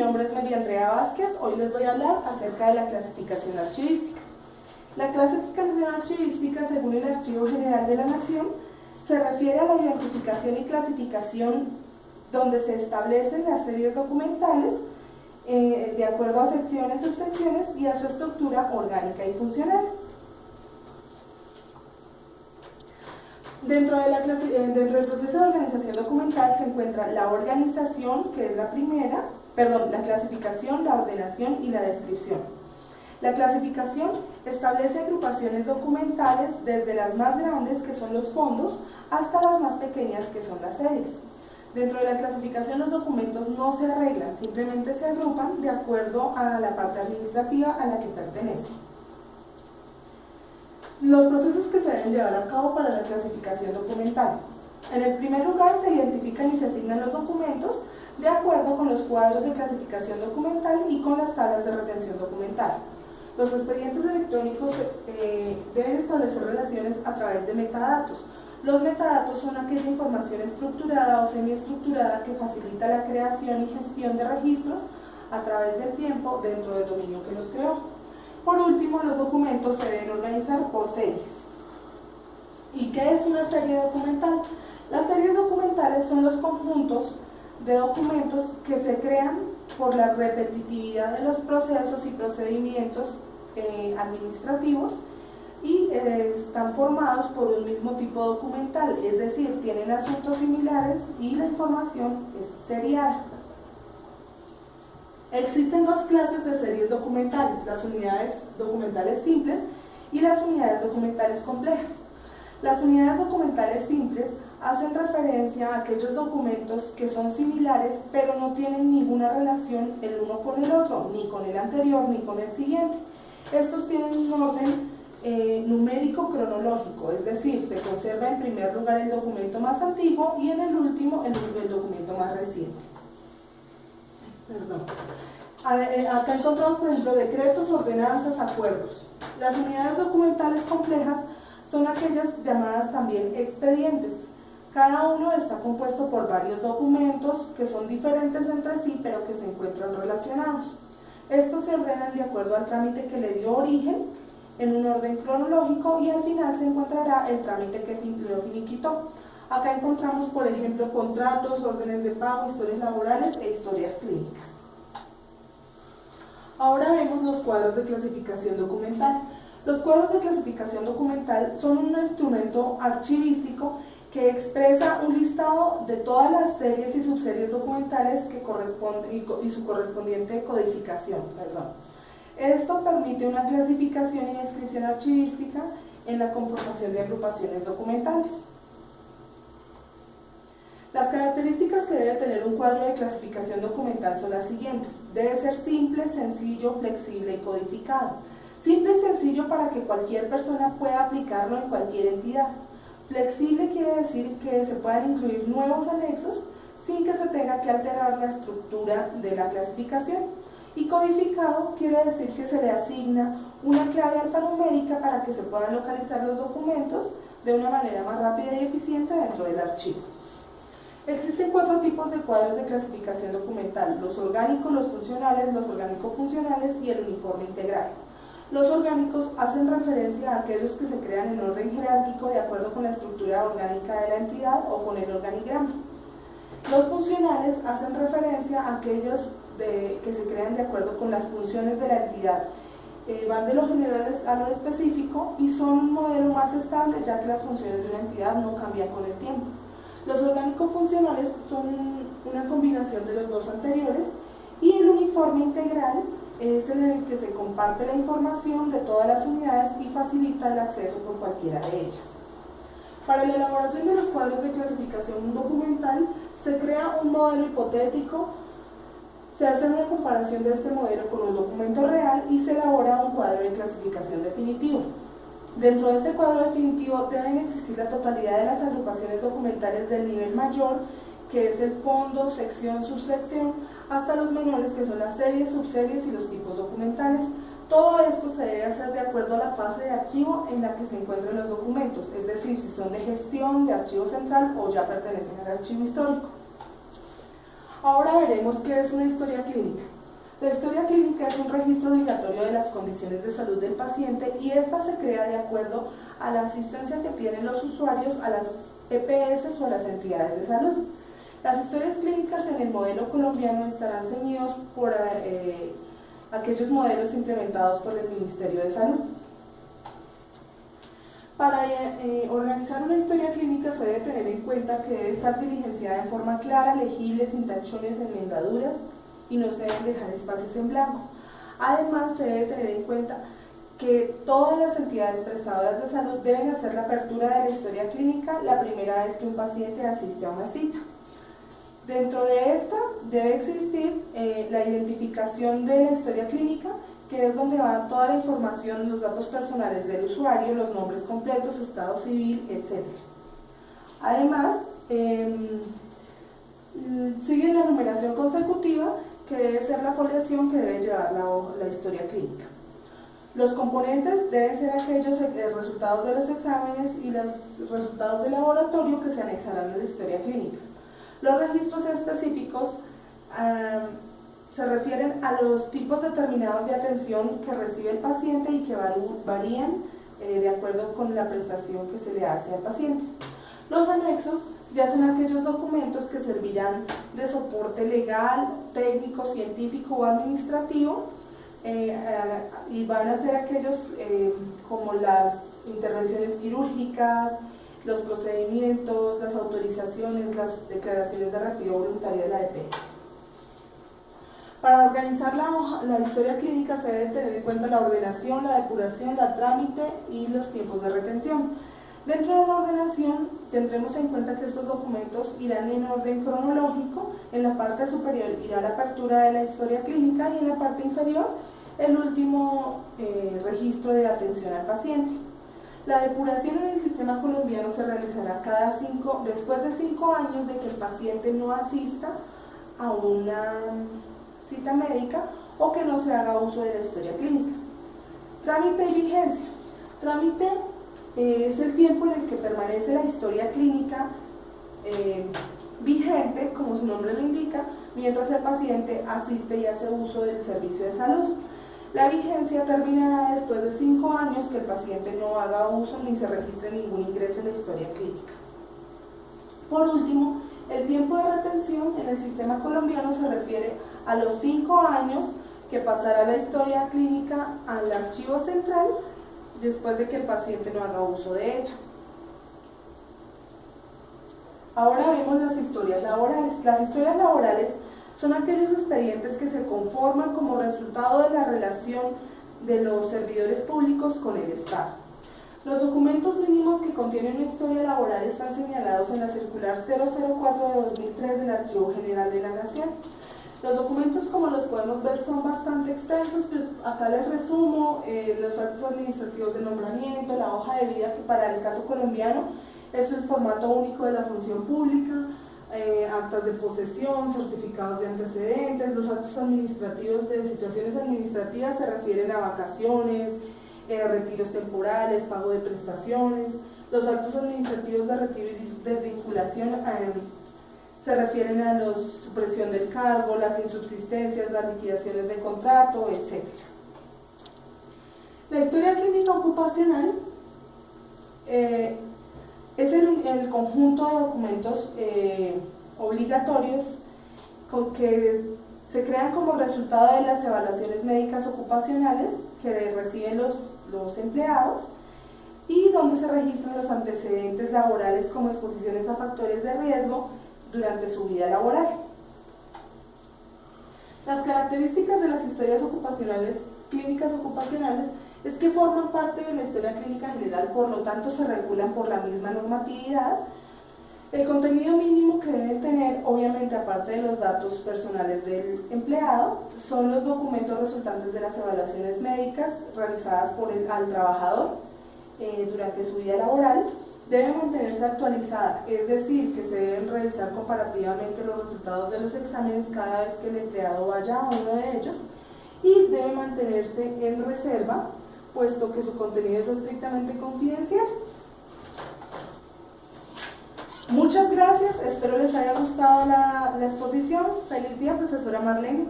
nombre es María Andrea Vázquez. Hoy les voy a hablar acerca de la clasificación archivística. La clasificación archivística, según el Archivo General de la Nación, se refiere a la identificación y clasificación donde se establecen las series documentales de acuerdo a secciones, subsecciones y a su estructura orgánica y funcional. Dentro del proceso de organización documental se encuentra la organización, que es la clasificación, la ordenación y la descripción. La clasificación establece agrupaciones documentales desde las más grandes, que son los fondos, hasta las más pequeñas, que son las series. Dentro de la clasificación los documentos no se arreglan, simplemente se agrupan de acuerdo a la parte administrativa a la que pertenecen. Los procesos que se deben llevar a cabo para la clasificación documental. En el primer lugar, se identifican y se asignan los documentos de acuerdo con los cuadros de clasificación documental y con las tablas de retención documental. Los expedientes electrónicos deben establecer relaciones a través de metadatos. Los metadatos son aquella información estructurada o semiestructurada que facilita la creación y gestión de registros a través del tiempo dentro del dominio que los creó. Por último, los documentos se deben organizar por series. ¿Y qué es una serie documental? Las series documentales son los conjuntos de documentos que se crean por la repetitividad de los procesos y procedimientos administrativos y están formados por un mismo tipo documental, es decir, tienen asuntos similares y la información es serial. Existen dos clases de series documentales, las unidades documentales simples y las unidades documentales complejas. Las unidades documentales simples hacen referencia a aquellos documentos que son similares pero no tienen ninguna relación el uno con el otro, ni con el anterior ni con el siguiente. Estos tienen un orden numérico cronológico, es decir, se conserva en primer lugar el documento más antiguo y en el último el documento más reciente. Acá encontramos, por ejemplo, decretos, ordenanzas, acuerdos. Las unidades documentales complejas son aquellas llamadas también expedientes. Cada uno está compuesto por varios documentos que son diferentes entre sí, pero que se encuentran relacionados. Estos se ordenan de acuerdo al trámite que le dio origen, en un orden cronológico, y al final se encontrará el trámite que lo finiquitó. Acá encontramos, por ejemplo, contratos, órdenes de pago, historias laborales e historias clínicas. Ahora vemos los cuadros de clasificación documental. Los cuadros de clasificación documental son un instrumento archivístico que expresa un listado de todas las series y subseries documentales que y su correspondiente codificación. Esto permite una clasificación y descripción archivística en la conformación de agrupaciones documentales. Las características que debe tener un cuadro de clasificación documental son las siguientes. Debe ser simple, sencillo, flexible y codificado. Simple y sencillo para que cualquier persona pueda aplicarlo en cualquier entidad. Flexible quiere decir que se puedan incluir nuevos anexos sin que se tenga que alterar la estructura de la clasificación. Y codificado quiere decir que se le asigna una clave alfanumérica para que se puedan localizar los documentos de una manera más rápida y eficiente dentro del archivo. Existen 4 tipos de cuadros de clasificación documental: los orgánicos, los funcionales, los orgánico-funcionales y el uniforme integral. Los orgánicos hacen referencia a aquellos que se crean en orden jerárquico de acuerdo con la estructura orgánica de la entidad o con el organigrama. Los funcionales hacen referencia a aquellos que se crean de acuerdo con las funciones de la entidad. Van de lo general a lo específico y son un modelo más estable, ya que las funciones de una entidad no cambian con el tiempo. Los orgánico-funcionales son una combinación de los dos anteriores, y el uniforme integral es en el que se comparte la información de todas las unidades y facilita el acceso por cualquiera de ellas. Para la elaboración de los cuadros de clasificación documental se crea un modelo hipotético, se hace una comparación de este modelo con un documento real y se elabora un cuadro de clasificación definitivo. Dentro de este cuadro definitivo deben existir la totalidad de las agrupaciones documentales del nivel mayor, que es el fondo, sección, subsección, hasta los menores, que son las series, subseries y los tipos documentales. Todo esto se debe hacer de acuerdo a la fase de archivo en la que se encuentran los documentos, es decir, si son de gestión, de archivo central o ya pertenecen al archivo histórico. Ahora veremos qué es una historia clínica. La historia clínica es un registro obligatorio de las condiciones de salud del paciente y esta se crea de acuerdo a la asistencia que tienen los usuarios a las EPS o a las entidades de salud. Las historias clínicas en el modelo colombiano estarán ceñidos por aquellos modelos implementados por el Ministerio de Salud. Para organizar una historia clínica se debe tener en cuenta que debe estar diligenciada en forma clara, legible, sin tachones, enmendaduras y no se deben dejar espacios en blanco. Además, se debe tener en cuenta que todas las entidades prestadoras de salud deben hacer la apertura de la historia clínica la primera vez que un paciente asiste a una cita. Dentro de esta debe existir la identificación de la historia clínica, que es donde va toda la información, los datos personales del usuario, los nombres completos, estado civil, etc. Además, sigue la numeración consecutiva, que debe ser la foliación que debe llevar la historia clínica. Los componentes deben ser aquellos resultados de los exámenes y los resultados de laboratorio que se anexarán a la historia clínica. Los registros específicos se refieren a los tipos determinados de atención que recibe el paciente y que varían de acuerdo con la prestación que se le hace al paciente. Los anexos ya son aquellos documentos que servirán de soporte legal, técnico, científico o administrativo y van a ser aquellos como las intervenciones quirúrgicas, los procedimientos, las autorizaciones, las declaraciones de retiro voluntario de la EPS. Para organizar la historia clínica se debe tener en cuenta la ordenación, la depuración, la trámite y los tiempos de retención. Dentro de la ordenación tendremos en cuenta que estos documentos irán en orden cronológico. En la parte superior irá la apertura de la historia clínica y en la parte inferior el último registro de atención al paciente. La depuración en el sistema colombiano se realizará después de 5 años de que el paciente no asista a una cita médica o que no se haga uso de la historia clínica. Trámite y vigencia. Trámite es el tiempo en el que permanece la historia clínica vigente, como su nombre lo indica, mientras el paciente asiste y hace uso del servicio de salud. La vigencia terminará después de 5 años que el paciente no haga uso ni se registre ningún ingreso en la historia clínica. Por último, el tiempo de retención en el sistema colombiano se refiere a los 5 años que pasará la historia clínica al archivo central después de que el paciente no haga uso de ella. Ahora vemos las historias laborales. Las historias laborales son aquellos expedientes que se conforman como resultado de la relación de los servidores públicos con el Estado. Los documentos mínimos que contienen una historia laboral están señalados en la circular 004 de 2003 del Archivo General de la Nación. Los documentos, como los podemos ver, son bastante extensos, pues acá les resumo los actos administrativos de nombramiento, la hoja de vida, que para el caso colombiano es el formato único de la función pública, actas de posesión, certificados de antecedentes. Los actos administrativos de situaciones administrativas se refieren a vacaciones, retiros temporales, pago de prestaciones. Los actos administrativos de retiro y desvinculación se refieren a la supresión del cargo, las insubsistencias, las liquidaciones de contrato, etc. La historia clínica ocupacional es el conjunto de documentos obligatorios que se crean como resultado de las evaluaciones médicas ocupacionales que reciben los empleados y donde se registran los antecedentes laborales como exposiciones a factores de riesgo durante su vida laboral. Las características de las historias clínicas ocupacionales es que forman parte de la historia clínica general, por lo tanto se regulan por la misma normatividad. El contenido mínimo que deben tener, obviamente aparte de los datos personales del empleado, son los documentos resultantes de las evaluaciones médicas realizadas al trabajador durante su vida laboral. Debe mantenerse actualizada, es decir, que se deben revisar comparativamente los resultados de los exámenes cada vez que el empleado vaya a uno de ellos, y debe mantenerse en reserva, puesto que su contenido es estrictamente confidencial. Muchas gracias, espero les haya gustado la exposición. Feliz día, profesora Marlene.